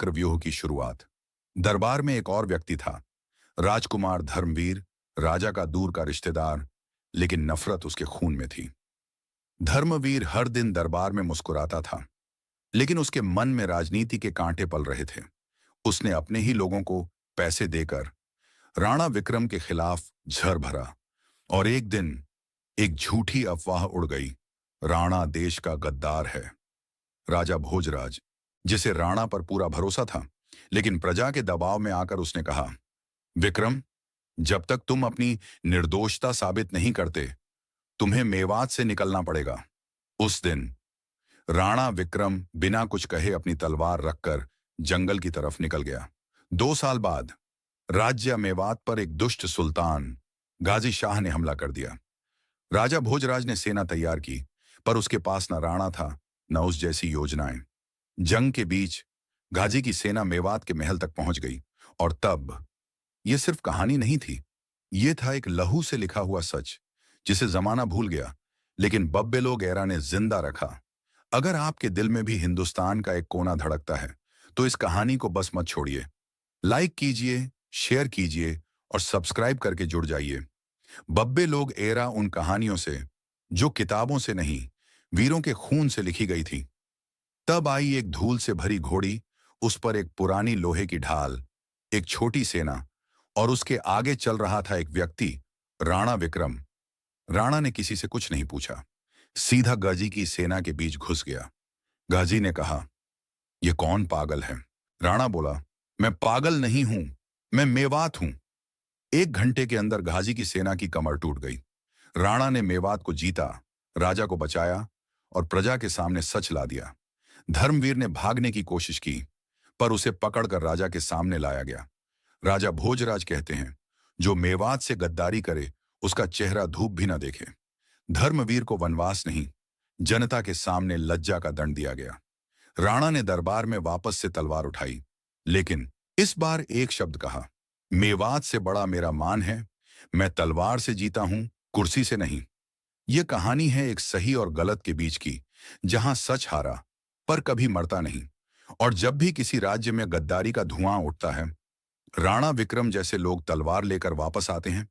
चक्रव्यूह की शुरुआत। दरबार में एक और व्यक्ति था, राजकुमार धर्मवीर, राजा का दूर का रिश्तेदार, लेकिन नफरत उसके खून में थी। धर्मवीर हर दिन दरबार में मुस्कुराता था, लेकिन उसके मन में राजनीति के कांटे पल रहे थे। उसने अपने ही लोगों को पैसे देकर राणा विक्रम के खिलाफ झर भरा, और एक दिन एक झूठी अफवाह उड़ गई। राणा देश का गद्दार है। राजा भोजराज, जिसे राणा पर पूरा भरोसा था, लेकिन प्रजा के दबाव में आकर उसने कहा, विक्रम, जब तक तुम अपनी निर्दोषता साबित नहीं करते, तुम्हें मेवात से निकलना पड़ेगा। उस दिन राणा विक्रम बिना कुछ कहे अपनी तलवार रखकर जंगल की तरफ निकल गया। 2 साल बाद राज्य मेवात पर एक दुष्ट सुल्तान गाजी शाह ने हमला कर दिया। राजा भोजराज ने सेना तैयार की, पर उसके पास न राणा था, न उस जैसी योजनाएं। जंग के बीच गाजी की सेना मेवात के महल तक पहुंच गई, और तब यह सिर्फ कहानी नहीं थी, यह था एक लहू से लिखा हुआ सच, जिसे जमाना भूल गया, लेकिन बब्बे लोग एरा ने जिंदा रखा। अगर आपके दिल में भी हिंदुस्तान का एक कोना धड़कता है, तो इस कहानी को बस मत छोड़िए। लाइक कीजिए, शेयर कीजिए और सब्सक्राइब करके जुड़ जाइए। बब्बे लोग एरा उन कहानियों से, जो किताबों से नहीं, वीरों के खून से लिखी गई थी। तब आई एक धूल से भरी घोड़ी, उस पर एक पुरानी लोहे की ढाल, एक छोटी सेना, और उसके आगे चल रहा था एक व्यक्ति, राणा विक्रम। राणा ने किसी से कुछ नहीं पूछा, सीधा गाजी की सेना के बीच घुस गया। गाजी ने कहा, यह कौन पागल है? राणा बोला, मैं पागल नहीं हूं, मैं मेवात हूं। 1 घंटे के अंदर गाजी की सेना की कमर टूट गई। राणा ने मेवात को जीता, राजा को बचाया और प्रजा के सामने सच ला दिया। धर्मवीर ने भागने की कोशिश की, पर उसे पकड़कर राजा के सामने लाया गया। राजा भोजराज कहते हैं, जो मेवात से गद्दारी करे, उसका चेहरा धूप भी न देखे। धर्मवीर को वनवास नहीं, जनता के सामने लज्जा का दंड दिया गया। राणा ने दरबार में वापस से तलवार उठाई, लेकिन इस बार एक शब्द कहा, मेवात से बड़ा मेरा मान है, मैं तलवार से जीता हूं, कुर्सी से नहीं। यह कहानी है एक सही और गलत के बीच की, जहां सच हारा, पर कभी मरता नहीं। और जब भी किसी राज्य में गद्दारी का धुआं उठता है, राणा विक्रम जैसे लोग तलवार लेकर वापस आते हैं।